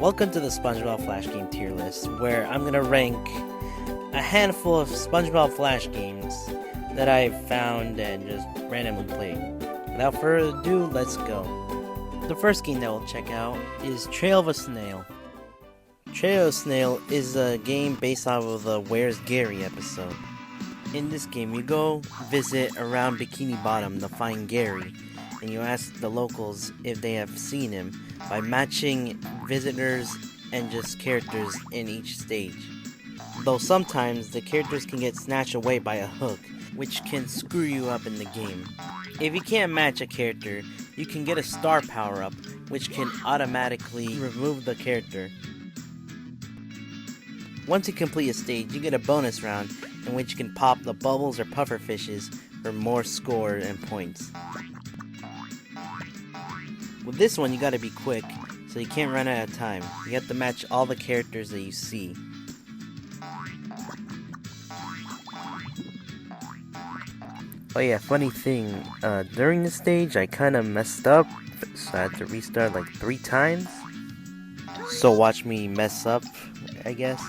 Welcome to the Spongebob Flash Game tier list, where I'm gonna rank a handful of Spongebob Flash games that I've found and just randomly played. Without further ado, let's go. The first game that we'll check out is Trail of a Snail. Trail of a Snail is a game based off of the Where's Gary episode. In this game, you go visit around Bikini Bottom to find Gary, and you ask the locals if they have seen him by matching visitors and just characters in each stage. Though sometimes the characters can get snatched away by a hook, which can screw you up in the game. If you can't match a character, you can get a star power-up, which can automatically remove the character. Once you complete a stage, you get a bonus round in which you can pop the bubbles or puffer fishes for more score and points. With this one, you gotta be quick, so you can't run out of time. You have to match all the characters that you see. Oh yeah, funny thing, during this stage I kinda messed up, so I had to restart like 3 times. So watch me mess up, I guess.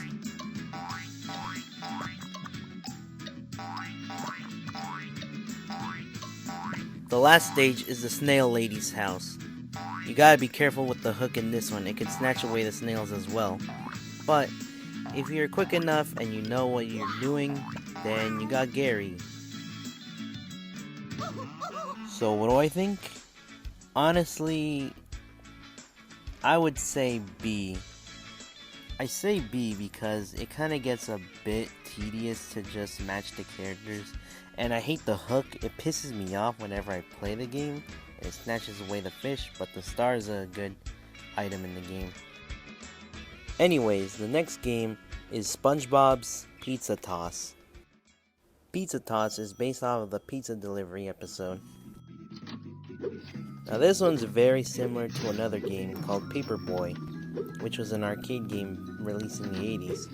The last stage is the Snail Lady's house. You gotta be careful with the hook in this one, it can snatch away the snails as well. But, if you're quick enough and you know what you're doing, then you got Gary. So what do I think? Honestly, I would say B. I say B because it kinda gets a bit tedious to just match the characters. And I hate the hook, it pisses me off whenever I play the game. It snatches away the fish, but the star is a good item in the game. Anyways, the next game is SpongeBob's Pizza Toss. Pizza Toss is based off of the pizza delivery episode. Now this one's very similar to another game called Paperboy, which was an arcade game released in the 80s.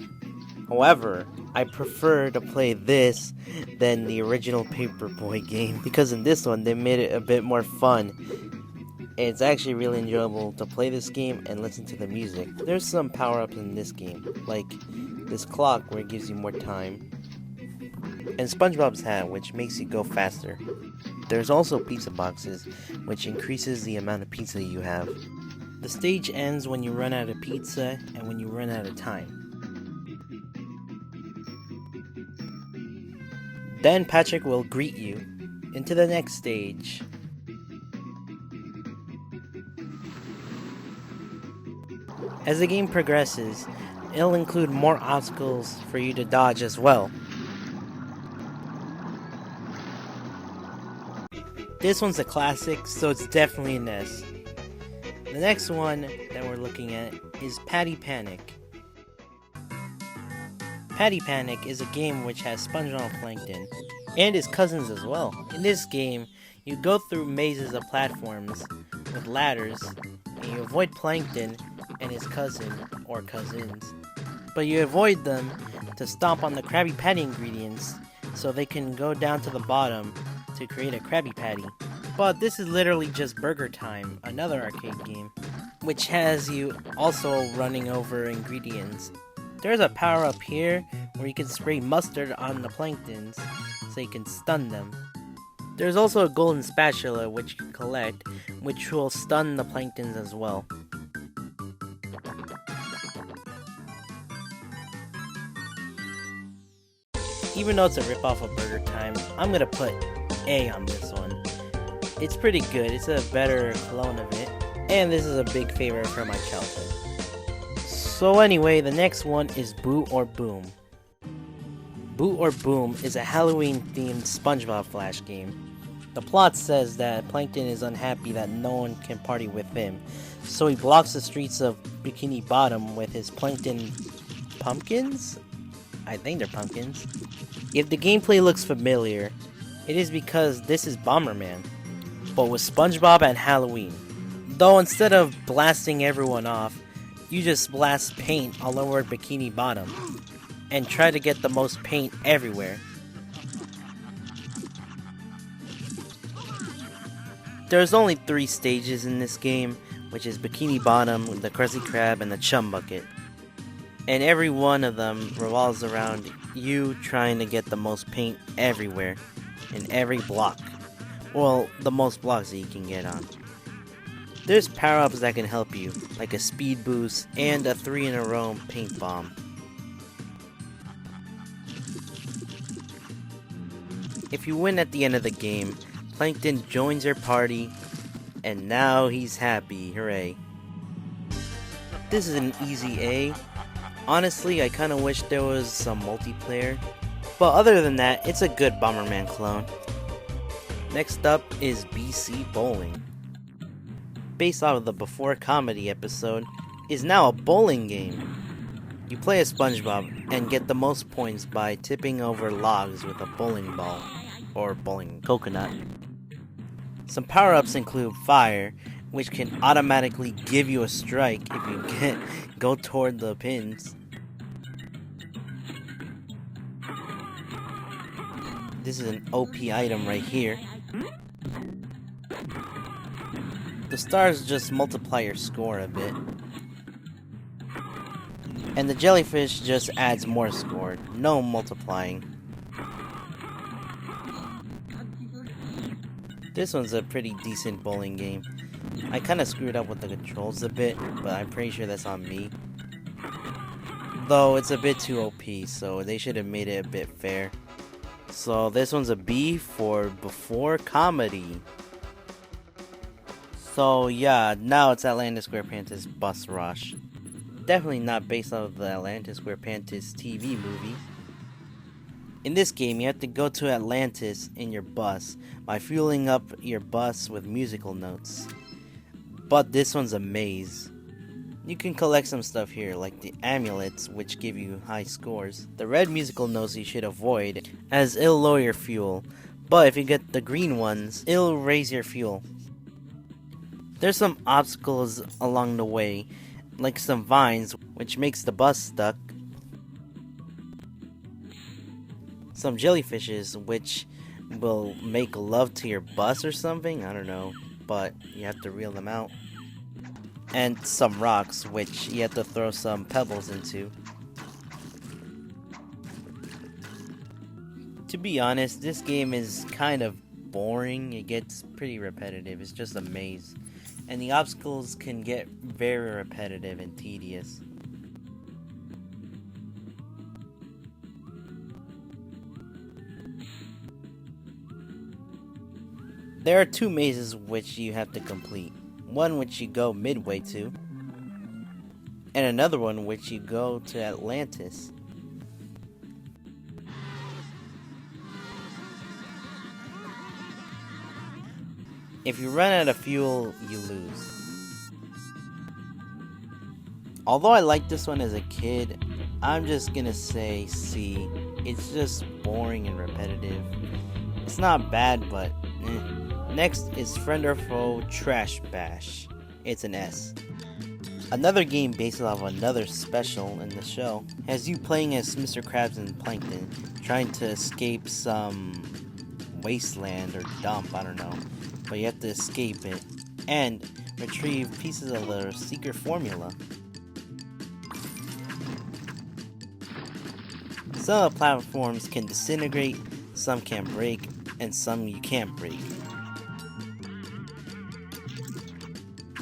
However, I prefer to play this than the original Paperboy game because in this one they made it a bit more fun. It's actually really enjoyable to play this game and listen to the music. There's some power-ups in this game, like this clock where it gives you more time, and SpongeBob's hat, which makes you go faster. There's also pizza boxes, which increases the amount of pizza you have. The stage ends when you run out of pizza and when you run out of time. Then Patrick will greet you into the next stage. As the game progresses, it'll include more obstacles for you to dodge as well. This one's a classic, so it's definitely an S. The next one that we're looking at is Patty Panic. Patty Panic is a game which has SpongeBob Plankton and his cousins as well. In this game, you go through mazes of platforms with ladders, and you avoid Plankton and his cousin or cousins. But you avoid them to stomp on the Krabby Patty ingredients so they can go down to the bottom to create a Krabby Patty. But this is literally just Burger Time, another arcade game, which has you also running over ingredients. There's a power up here where you can spray mustard on the Planktons so you can stun them. There's also a golden spatula which you can collect, which will stun the Planktons as well. Even though it's a ripoff of Burger Time, I'm gonna put A on this one. It's pretty good, it's a better clone of it, and this is a big favorite from my childhood. So anyway, the next one is Boo or Boom. Boo or Boom is a Halloween-themed SpongeBob Flash game. The plot says that Plankton is unhappy that no one can party with him, so he blocks the streets of Bikini Bottom with his Plankton pumpkins? I think they're pumpkins. If the gameplay looks familiar, it is because this is Bomberman, but with SpongeBob and Halloween. Though instead of blasting everyone off, you just blast paint all over Bikini Bottom and try to get the most paint everywhere. There's only 3 stages in this game, which is Bikini Bottom, the Krusty Krab, and the Chum Bucket. And every one of them revolves around you trying to get the most paint everywhere, in every block. Well, the most blocks that you can get on. There's power-ups that can help you, like a speed boost and a 3-in-a-row paint bomb. If you win at the end of the game, Plankton joins your party, and now he's happy, hooray. This is an easy A. Honestly, I kinda wish there was some multiplayer, but other than that, it's a good Bomberman clone. Next up is BC Bowling. Based off of the Before Comedy episode, is now a bowling game. You play as SpongeBob and get the most points by tipping over logs with a bowling ball, or bowling coconut. Some power-ups include fire, which can automatically give you a strike if you go toward the pins. This is an OP item right here. The stars just multiply your score a bit. And the jellyfish just adds more score, no multiplying. This one's a pretty decent bowling game. I kinda screwed up with the controls a bit, but I'm pretty sure that's on me. Though it's a bit too OP, so they should have made it a bit fair. So this one's a B for Before Comedy. So yeah, now it's Atlantis SquarePants Bus Rush. Definitely not based off of the Atlantis SquarePants TV movie. In this game, you have to go to Atlantis in your bus by fueling up your bus with musical notes. But this one's a maze. You can collect some stuff here, like the amulets, which give you high scores. The red musical notes you should avoid, as it'll lower your fuel. But if you get the green ones, it'll raise your fuel. There's some obstacles along the way, like some vines, which makes the bus stuck. Some jellyfishes, which will make love to your bus or something, I don't know, but you have to reel them out. And some rocks, which you have to throw some pebbles into. To be honest, this game is kind of boring. It gets pretty repetitive. It's just a maze. And the obstacles can get very repetitive and tedious. There are two mazes which you have to complete. One which you go midway to, and another one which you go to Atlantis. If you run out of fuel, you lose. Although I liked this one as a kid, I'm just gonna say C. It's just boring and repetitive. It's not bad, but eh. Next is Friend or Foe Trash Bash. It's an S. Another game based off another special in the show has you playing as Mr. Krabs and Plankton, trying to escape some wasteland or dump, I don't know. But you have to escape it and retrieve pieces of their secret formula. Some of the platforms can disintegrate, some can break, and some you can't break.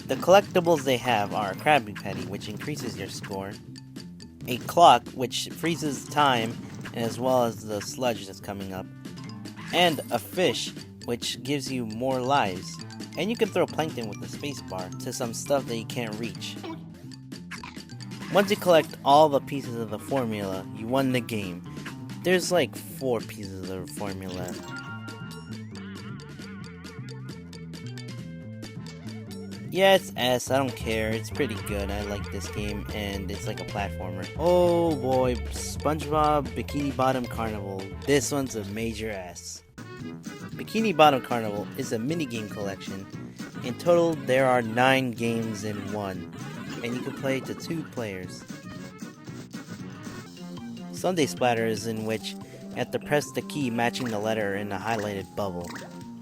The collectibles they have are a Krabby Patty, which increases your score, a clock, which freezes time, and as well as the sludge that's coming up, and a fish, which gives you more lives. And you can throw Plankton with the spacebar to some stuff that you can't reach. Once you collect all the pieces of the formula, you won the game. There's like 4 pieces of the formula. Yeah, it's S, I don't care, it's pretty good, I like this game, and it's like a platformer. Oh boy, SpongeBob Bikini Bottom Carnival. This one's a major S. Bikini Bottom Carnival is a minigame collection. In total, there are 9 games in one, and you can play to 2 players. Sunday Splatter is in which you have to press the key matching the letter in a highlighted bubble.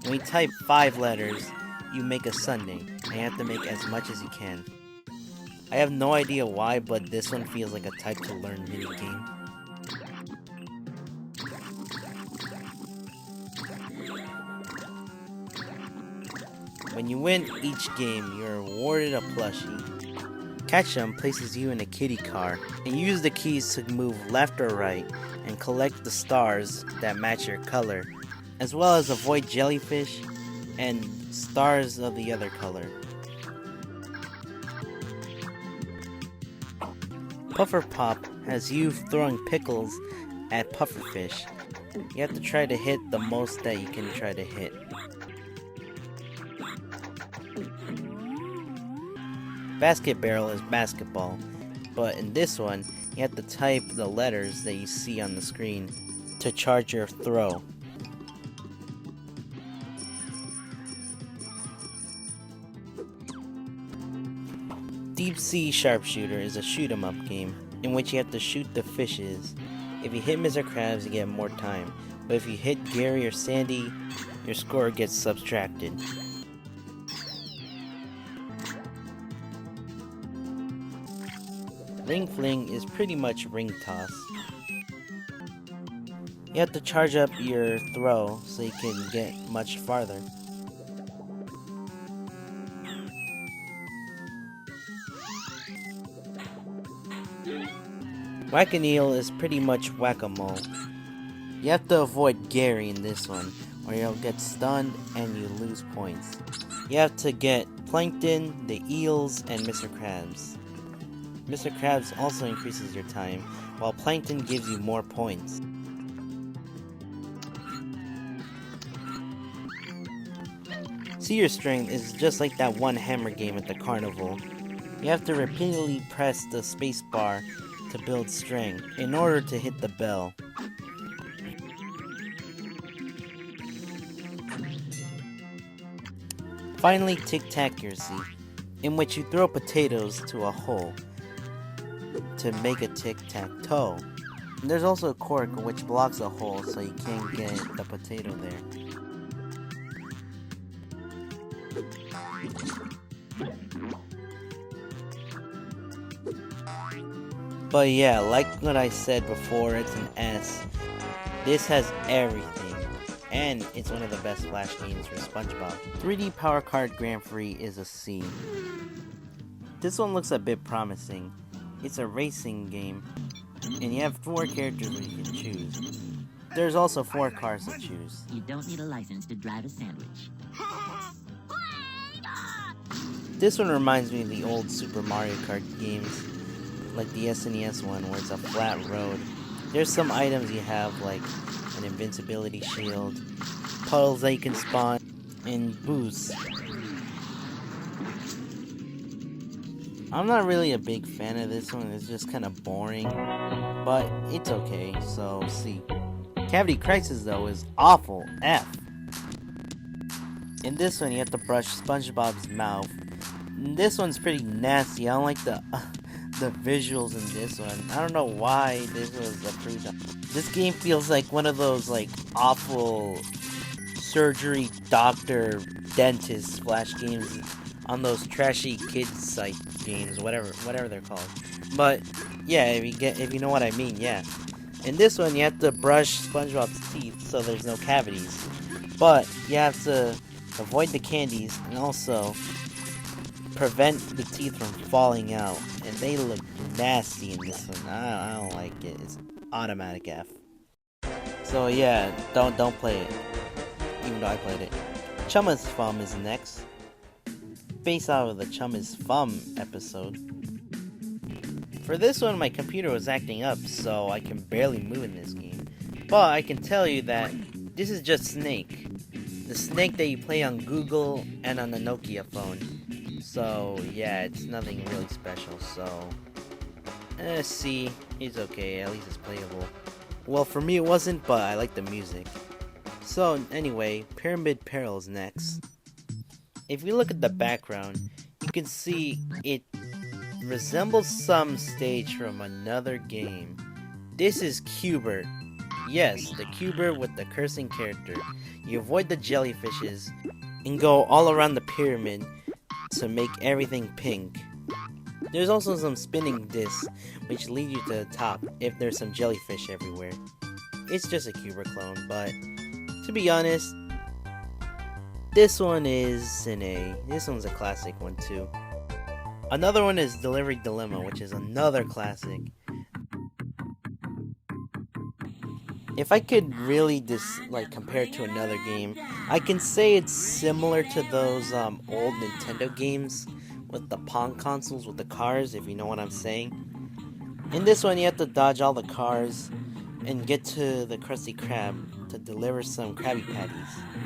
When you type 5 letters, you make a sundae. and you have to make as much as you can. I have no idea why, but this one feels like a type to learn minigame. When you win each game, you're awarded a plushie. Catch 'em places you in a kitty car, and use the keys to move left or right, and collect the stars that match your color, as well as avoid jellyfish and stars of the other color. Puffer Pop has you throwing pickles at pufferfish. You have to try to hit the most that you can try to hit. Basket Barrel is basketball, but in this one, you have to type the letters that you see on the screen to charge your throw. Deep Sea Sharpshooter is a shoot 'em up game in which you have to shoot the fishes. If you hit Mr. Krabs, you get more time, but if you hit Gary or Sandy, your score gets subtracted. Ring Fling is pretty much ring toss. You have to charge up your throw so you can get much farther. Whack-a-Needle is pretty much whack-a-mole. You have to avoid Gary in this one, or you'll get stunned and you lose points. You have to get Plankton, the eels, and Mr. Krabs. Mr. Krabs also increases your time, while Plankton gives you more points. See Your Strength is just like that one hammer game at the Carnival. You have to repeatedly press the space bar to build strength in order to hit the bell. Finally, Tic-Tac-Accuracy, in which you throw potatoes to a hole to make a tic-tac-toe. And there's also a cork which blocks a hole so you can't get the potato there. But yeah, like what I said before, it's an S. This has everything, and it's one of the best Flash games for SpongeBob. 3D Power Card Grand Prix is a C. This one looks a bit promising. It's a racing game, and you have 4 characters that you can choose. There's also 4 cars to choose. You don't need a license to drive a sandwich. This one reminds me of the old Super Mario Kart games, like the SNES one where it's a flat road. There's some items you have like an invincibility shield, puddles that you can spawn, and boosts. I'm not really a big fan of this one, it's just kind of boring, but it's okay, so C. Cavity Crisis though is awful, F. In this one you have to brush SpongeBob's mouth. This one's pretty nasty, I don't like the visuals in this one. I don't know why this was approved. This game feels like one of those like awful surgery doctor dentist Flash games on those trashy kids site games, whatever they're called. But yeah, if you know what I mean, yeah. In this one you have to brush SpongeBob's teeth so there's no cavities. But you have to avoid the candies and also prevent the teeth from falling out, and they look nasty in this one. I don't like it. It's automatic F. So yeah, don't play it, even though I played it. Chumas Fum is next, based out of the Chumas Fum episode. For this one, my computer was acting up, so I can barely move in this game. But I can tell you that this is just Snake, the snake that you play on Google and on the Nokia phone. So yeah, it's nothing really special, so C, it's okay, at least it's playable. Well, for me it wasn't, but I like the music. So anyway, Pyramid Peril is next. If you look at the background, you can see it resembles some stage from another game. This is Cubert. Yes, the Cubert with the cursing character. You avoid the jellyfishes and go all around the pyramid to make everything pink. There's also some spinning discs which lead you to the top if there's some jellyfish everywhere. It's just a Cubert clone, but to be honest, this one is an A. This one's a classic one too. Another one is Delivery Dilemma, which is another classic. If I could really compare it to another game, I can say it's similar to those old Nintendo games with the Pong consoles with the cars, if you know what I'm saying. In this one, you have to dodge all the cars and get to the Krusty Krab to deliver some Krabby Patties.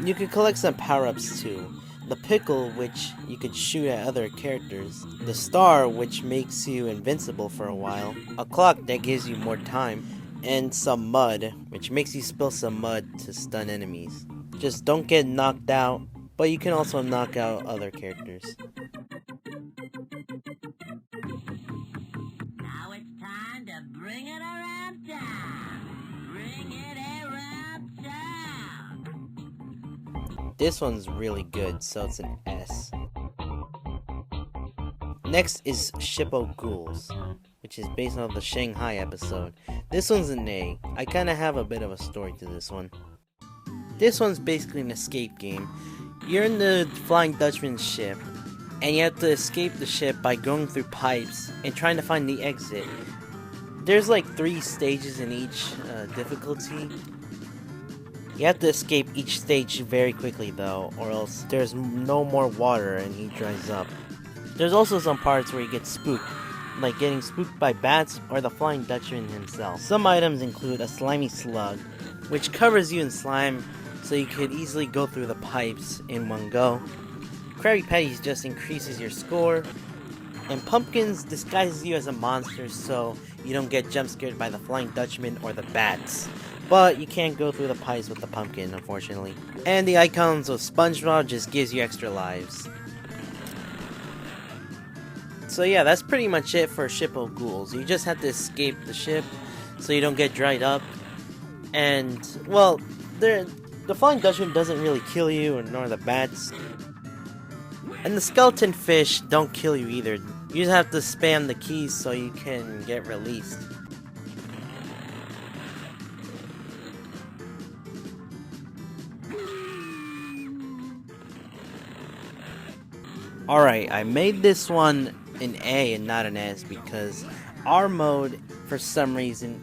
You can collect some power-ups too. The pickle, which you could shoot at other characters. The star, which makes you invincible for a while. A clock that gives you more time. And some mud, which makes you spill some mud to stun enemies. Just don't get knocked out, but you can also knock out other characters. Now it's time to bring it around town. Bring it around town. This one's really good, so it's an S. Next is Ghouls, which is based on the Shanghai episode. This one's an A. I kinda have a bit of a story to this one. This one's basically an escape game. You're in the Flying Dutchman's ship, and you have to escape the ship by going through pipes and trying to find the exit. There's like 3 stages in each difficulty. You have to escape each stage very quickly though, or else there's no more water and he dries up. There's also some parts where you get spooked, like getting spooked by bats or the Flying Dutchman himself. Some items include a slimy slug, which covers you in slime so you could easily go through the pipes in one go. Krabby Patties just increases your score, and Pumpkins disguises you as a monster so you don't get jump scared by the Flying Dutchman or the bats. But you can't go through the pipes with the pumpkin, unfortunately. And the icons of Spongebob just gives you extra lives. So yeah, that's pretty much it for Ghouls. You just have to escape the ship so you don't get dried up. And, well, the Flying Dutchman doesn't really kill you, nor the bats. And the skeleton fish don't kill you either. You just have to spam the keys so you can get released. Alright, I made this one an A and not an S because R mode, for some reason,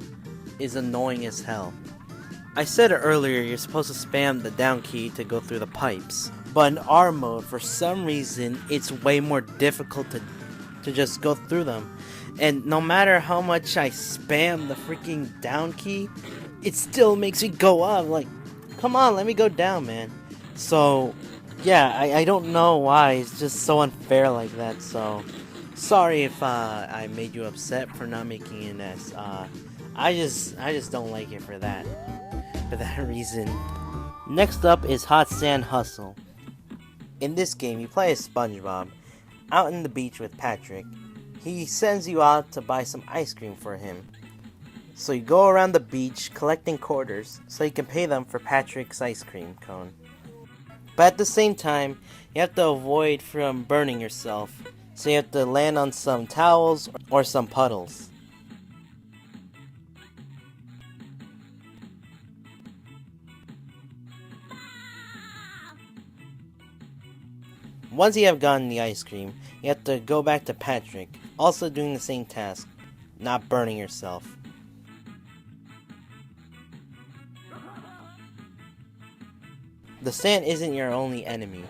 is annoying as hell. I said earlier you're supposed to spam the down key to go through the pipes, but in R mode, for some reason, it's way more difficult to just go through them. And no matter how much I spam the freaking down key, it still makes me go up. Like, come on, let me go down, man. So, yeah, I don't know why. It's just so unfair like that. So, sorry if I made you upset for not making an S. I just don't like it for that reason. Next up is Hot Sand Hustle. In this game, you play as SpongeBob out in the beach with Patrick. He sends you out to buy some ice cream for him. So you go around the beach collecting quarters so you can pay them for Patrick's ice cream cone. But at the same time, you have to avoid from burning yourself. So you have to land on some towels or some puddles. Once you have gotten the ice cream, you have to go back to Patrick, also doing the same task, not burning yourself. The sand isn't your only enemy.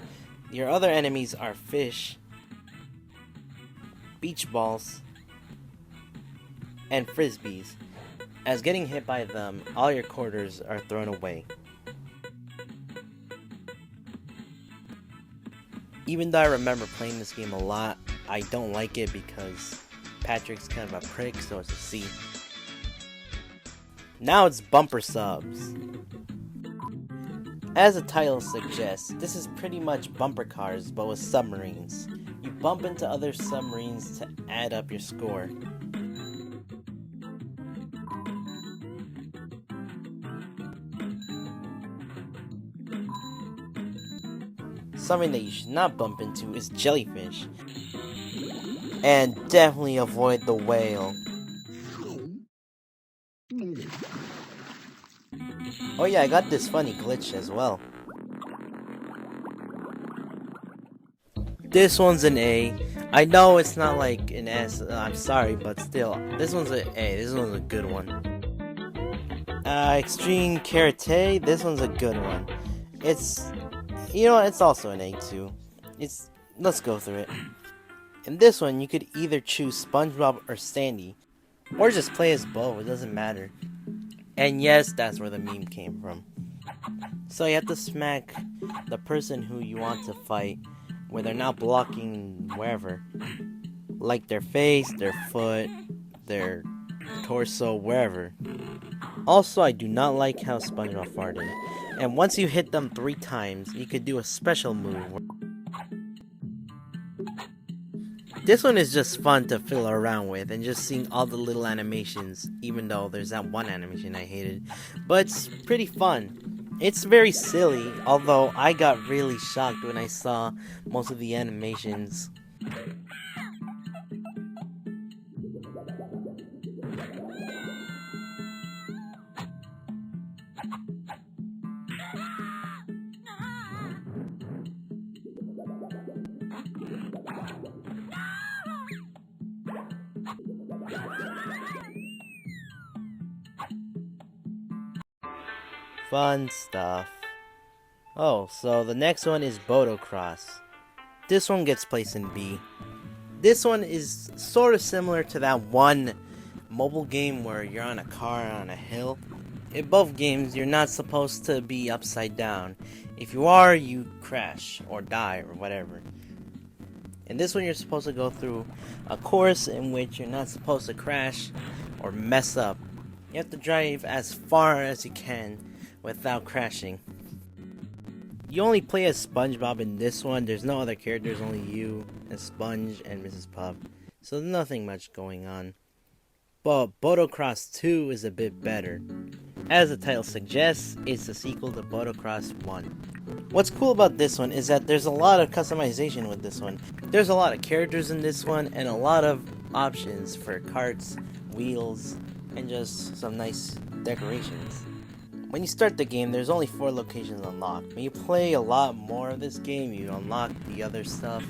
Your other enemies are fish, beach balls, and frisbees. As getting hit by them, all your quarters are thrown away. Even though I remember playing this game a lot, I don't like it because Patrick's kind of a prick, so it's a C. Now it's bumper subs. As the title suggests, this is pretty much bumper cars but with submarines. You bump into other submarines to add up your score. something that you should not bump into is jellyfish. And definitely avoid the whale. Oh yeah, I got this funny glitch as well. This one's an A. I know it's not like an S, I'm sorry, but still, this one's an A. This one's a good one. Extreme Karate, this one's a good one. It's, you know, it's also an A too. Let's go through it. In this one, you could either choose SpongeBob or Sandy, or just play as both, it doesn't matter. And yes, that's where the meme came from. So you have to smack the person who you want to fight, where they're not blocking wherever. Like their face, their foot, their torso, wherever. Also, I do not like how SpongeBob farted. And once you hit them 3 times, you could do a special move. This one is just fun to fiddle around with and just seeing all the little animations, even though there's that one animation I hated. But it's pretty fun. It's very silly, although I got really shocked when I saw most of the animations. Fun stuff. Oh, so the next one is BTO Cross. This one gets placed in B. This one is sort of similar to that one mobile game where you're on a car on a hill. In both games, you're not supposed to be upside down. If you are, you crash or die or whatever. In this one, you're supposed to go through a course in which you're not supposed to crash or mess up. You have to drive as far as you can without crashing. You only play as SpongeBob in this one. There's no other characters, only you and Sponge and Mrs. Puff. So there's nothing much going on. But BTO Cross 2 is a bit better. As the title suggests, it's a sequel to BTO Cross 1. What's cool about this one is that there's a lot of customization with this one. There's a lot of characters in this one and a lot of options for carts, wheels, and just some nice decorations. When you start the game, there's only 4 locations unlocked. When you play a lot more of this game, you unlock the other stuff,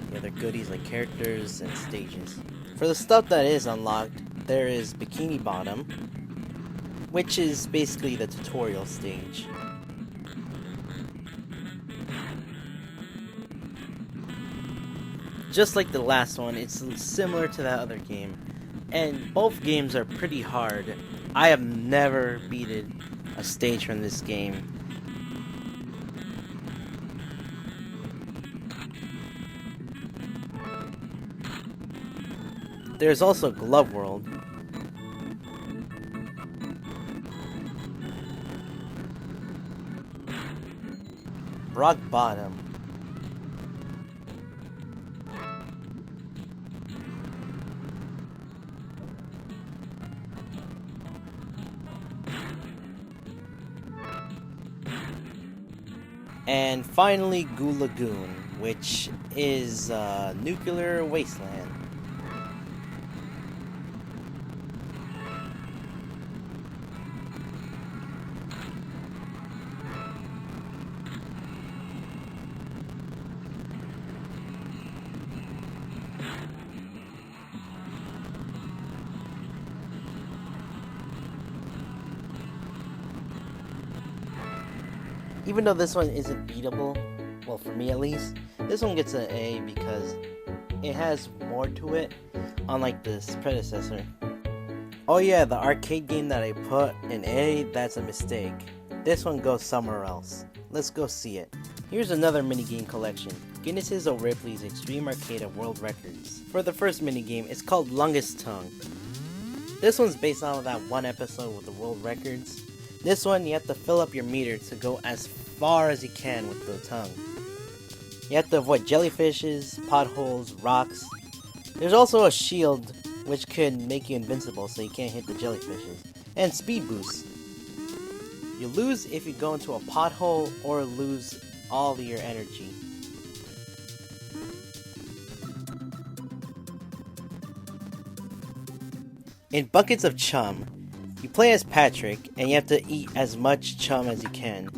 the other goodies like characters and stages. For the stuff that is unlocked, there is Bikini Bottom, which is basically the tutorial stage. Just like the last one, it's similar to that other game. And both games are pretty hard. I have never beaten a stage from this game. There's also Glove World. Rock Bottom. And finally, Goo Lagoon, which is Nuclear Wasteland. Even though this one isn't beatable, well for me at least, this one gets an A because it has more to it, unlike this predecessor. Oh yeah, the arcade game that I put in A, that's a mistake. This one goes somewhere else. Let's go see it. Here's another minigame collection. Guinness's O'Ripley's Extreme Arcade of World Records. For the first minigame, it's called Longest Tongue. This one's based off of that one episode with the world records. This one, you have to fill up your meter to go as far as you can with the tongue. You have to avoid jellyfishes, potholes, rocks. There's also a shield which could make you invincible so you can't hit the jellyfishes. And speed boosts. You lose if you go into a pothole or lose all of your energy. In Buckets of Chum, you play as Patrick and you have to eat as much chum as you can.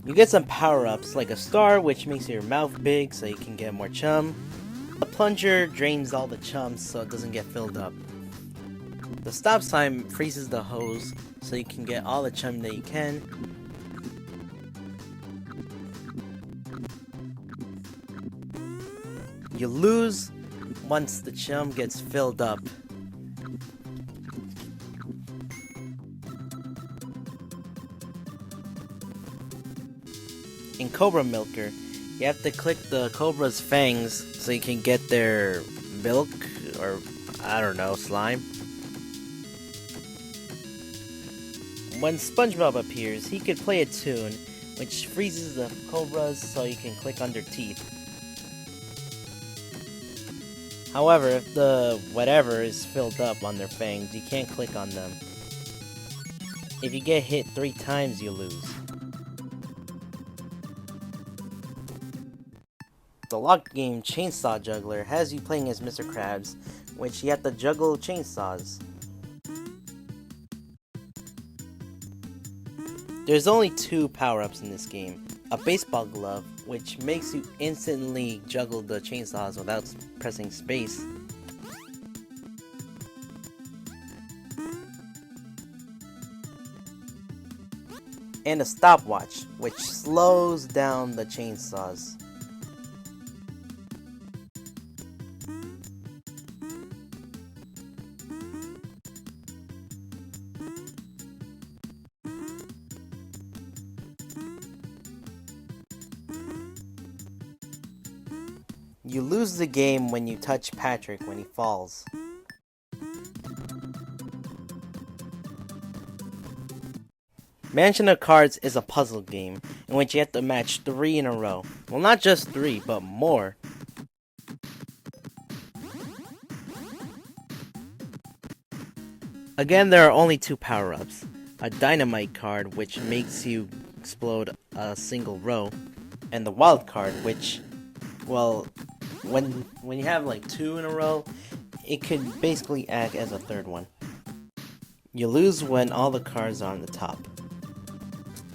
You get some power-ups like a star, which makes your mouth big so you can get more chum. The plunger drains all the chum so it doesn't get filled up. The stop sign freezes the hose so you can get all the chum that you can. You lose once the chum gets filled up. In Cobra Milker, you have to click the Cobra's fangs so you can get their milk, or I don't know, slime. When Spongebob appears, he could play a tune which freezes the Cobras so you can click on their teeth. However, if the whatever is filled up on their fangs, you can't click on them. If you get hit 3 times, you lose. The locked game Chainsaw Juggler has you playing as Mr. Krabs, which you have to juggle chainsaws. There's only 2 power-ups in this game. A baseball glove, which makes you instantly juggle the chainsaws without pressing space. And a stopwatch, which slows down the chainsaws. You lose the game when you touch Patrick when he falls. Mansion of Cards is a puzzle game in which you have to match 3 in a row. Well, not just 3, but more. Again, there are only 2 power-ups. A dynamite card, which makes you explode a single row, and the wild card, which, well, when you have like 2 in a row, it could basically act as a 3rd one. You lose when all the cards are on the top.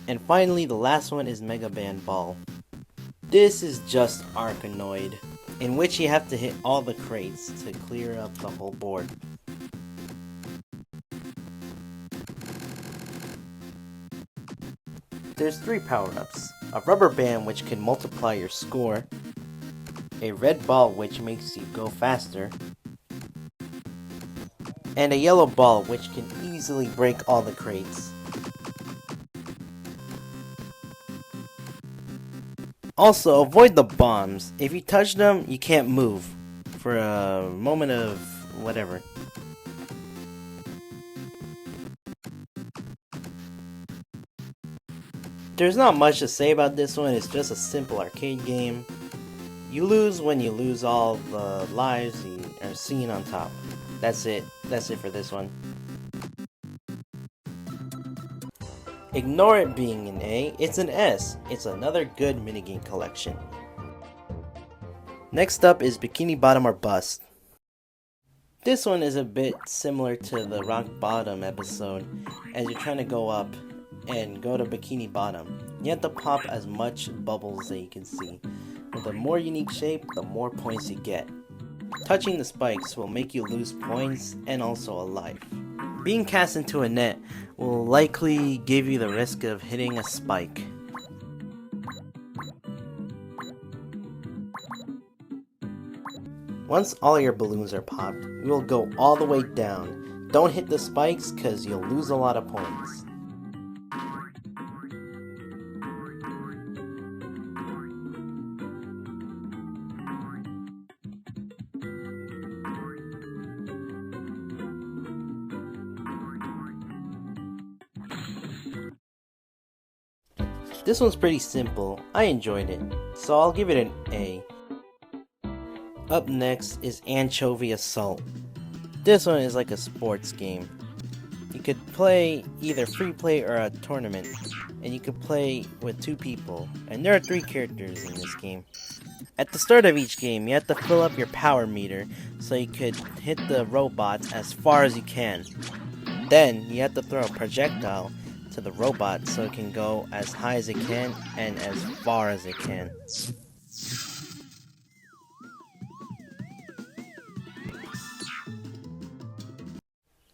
And finally, the last one is Mega Band Ball. This is just Arkanoid, in which you have to hit all the crates to clear up the whole board. There's 3 power-ups. A rubber band which can multiply your score. A red ball which makes you go faster. And a yellow ball which can easily break all the crates. Also, avoid the bombs. If you touch them, you can't move for a moment of whatever. There's not much to say about this one, it's just a simple arcade game. You lose when you lose all the lives you are seen on top. That's it for this one. Ignore it being an A, it's an S. It's another good minigame collection. Next up is Bikini Bottom or Bust. This one is a bit similar to the Rock Bottom episode, as you're trying to go up and go to Bikini Bottom. You have to pop as much bubbles that you can see. With a more unique shape, the more points you get. Touching the spikes will make you lose points and also a life. Being cast into a net will likely give you the risk of hitting a spike. Once all your balloons are popped, you will go all the way down. Don't hit the spikes cause you'll lose a lot of points. This one's pretty simple. I enjoyed it, so I'll give it an A. Up next is Anchovy Assault. This one is like a sports game. You could play either free play or a tournament, and you could play with 2 people, and there are 3 characters in this game. At the start of each game, you have to fill up your power meter so you could hit the robots as far as you can. Then, you have to throw a projectile to the robot so it can go as high as it can and as far as it can.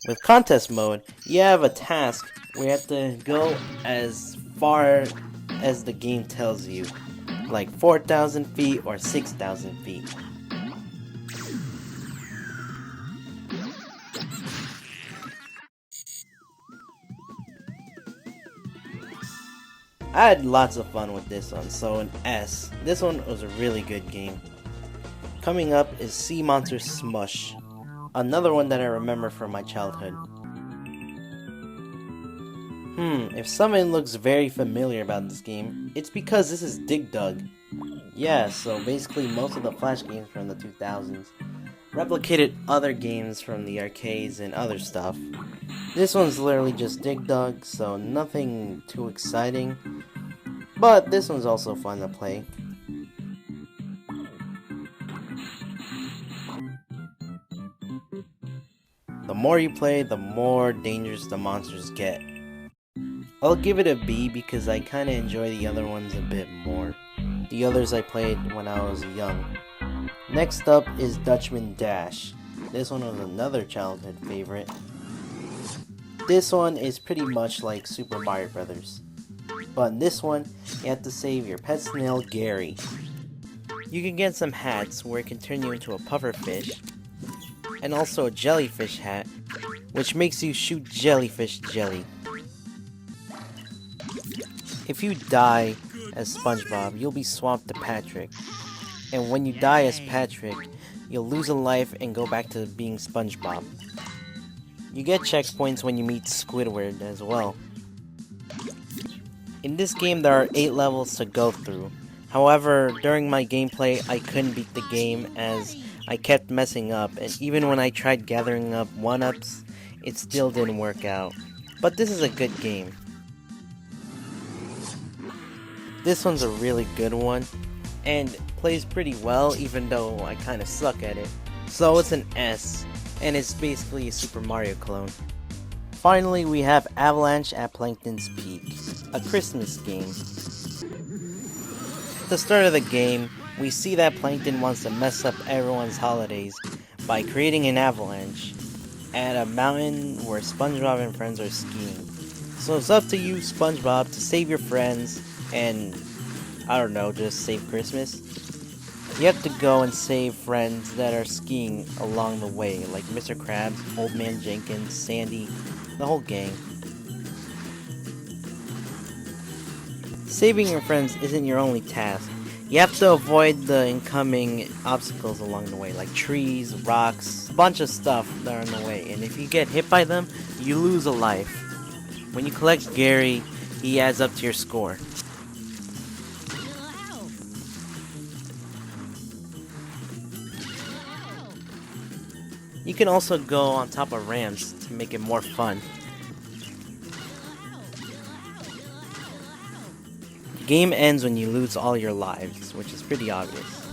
With contest mode, you have a task where you have to go as far as the game tells you, like 4,000 feet or 6,000 feet. I had lots of fun with this one, so an S. This one was a really good game. Coming up is Sea Monster Smush, another one that I remember from my childhood. If something looks very familiar about this game, it's because this is Dig Dug. Yeah, so basically most of the Flash games from the 2000s replicated other games from the arcades and other stuff. This one's literally just Dig Dug, so nothing too exciting, but this one's also fun to play. The more you play, the more dangerous the monsters get. I'll give it a B because I kinda enjoy the other ones a bit more. The others I played when I was young. Next up is Dutchman Dash. This one was another childhood favorite. This one is pretty much like Super Mario Brothers. But in this one, you have to save your pet snail, Gary. You can get some hats where it can turn you into a pufferfish, and also a jellyfish hat, which makes you shoot jellyfish jelly. If you die as SpongeBob, you'll be swapped to Patrick. And when you die as Patrick, you'll lose a life and go back to being SpongeBob. You get checkpoints when you meet Squidward as well. In this game, there are 8 levels to go through. However, during my gameplay, I couldn't beat the game as I kept messing up, and even when I tried gathering up 1-ups, it still didn't work out. But this is a good game. This one's a really good one, and plays pretty well even though I kinda suck at it. So it's an S, and it's basically a Super Mario clone. Finally, we have Avalanche at Plankton's Peak, a Christmas game. At the start of the game, we see that Plankton wants to mess up everyone's holidays by creating an avalanche at a mountain where SpongeBob and friends are skiing. So it's up to you, SpongeBob, to save your friends and, I don't know, just save Christmas. You have to go and save friends that are skiing along the way, like Mr. Krabs, Old Man Jenkins, Sandy, the whole gang. Saving your friends isn't your only task. You have to avoid the incoming obstacles along the way, like trees, rocks, a bunch of stuff that are in the way, and if you get hit by them, you lose a life. When you collect Gary, he adds up to your score. You can also go on top of ramps to make it more fun. The game ends when you lose all your lives, which is pretty obvious.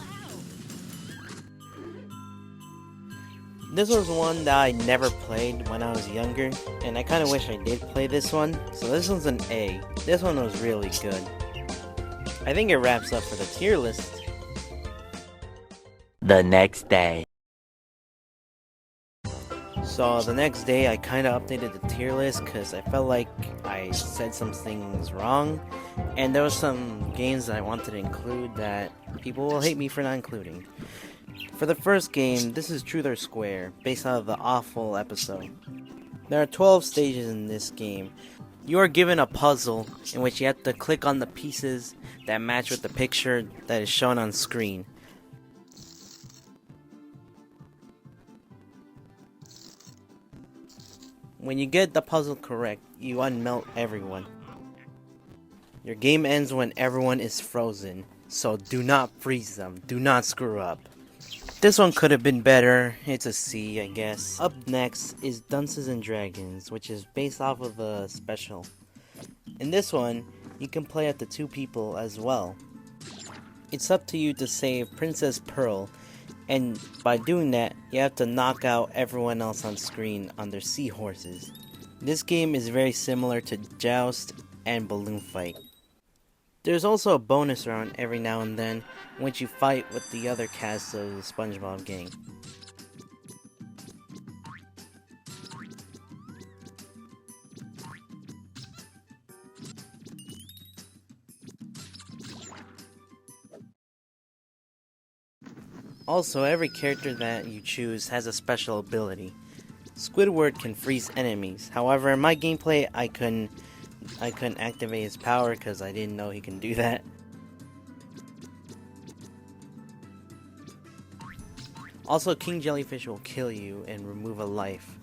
This was one that I never played when I was younger, and I kinda wish I did play this one, so this one's an A. This one was really good. I think it wraps up for the tier list. The next day. So the next day I kinda updated the tier list because I felt like I said some things wrong, and there was some games that I wanted to include that people will hate me for not including. For the first game, this is Truth or Square, based out of the Awful episode. There are 12 stages in this game. You are given a puzzle in which you have to click on the pieces that match with the picture that is shown on screen. When you get the puzzle correct, you unmelt everyone. Your game ends when everyone is frozen, so do not freeze them, do not screw up. This one could have been better, it's a C, I guess. Up next is Dunces and Dragons, which is based off of the special. In this one, you can play up to 2 people as well. It's up to you to save Princess Pearl, and by doing that, you have to knock out everyone else on screen on their seahorses. This game is very similar to Joust and Balloon Fight. There's also a bonus round every now and then, in which you fight with the other cast of the SpongeBob gang. Also, every character that you choose has a special ability. Squidward can freeze enemies. However, in my gameplay, I couldn't activate his power because I didn't know he can do that. Also, King Jellyfish will kill you and remove a life.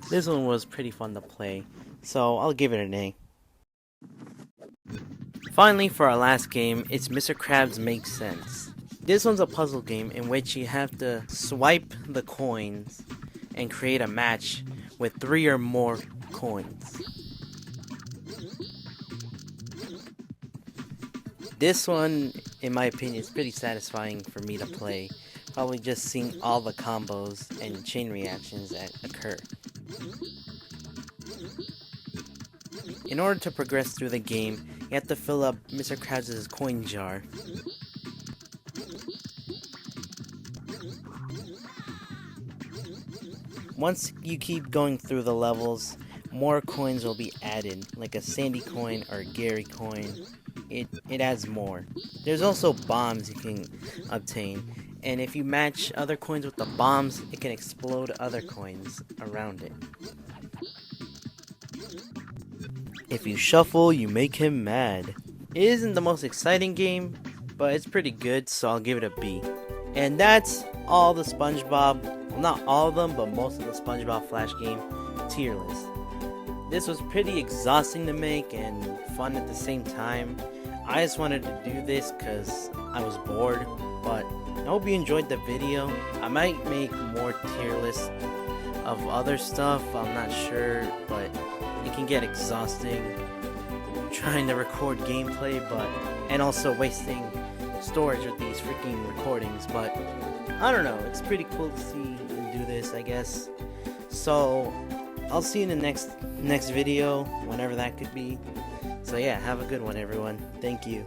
This one was pretty fun to play, so I'll give it an A. Finally, for our last game, it's Mr. Krabs Mak Sense. This one's a puzzle game in which you have to swipe the coins and create a match with 3 or more coins. This one, in my opinion, is pretty satisfying for me to play. Probably just seeing all the combos and chain reactions that occur. In order to progress through the game, you have to fill up Mr. Krabs' coin jar. Once you keep going through the levels, more coins will be added, like a Sandy coin or a Gary coin. It adds more. There's also bombs you can obtain, and if you match other coins with the bombs, it can explode other coins around it. If you shuffle, you make him mad. It isn't the most exciting game, but it's pretty good, so I'll give it a B. And that's all the SpongeBob, well, not all of them, but most of the SpongeBob Flash game tier list. This was pretty exhausting to make and fun at the same time. I just wanted to do this because I was bored, but I hope you enjoyed the video. I might make more tier lists of other stuff, I'm not sure, but it can get exhausting trying to record gameplay, and also wasting storage with these freaking recordings, but I don't know, it's pretty cool to see and do this, I guess. So I'll see you in the next video, whenever that could be. So yeah, have a good one, everyone. Thank you.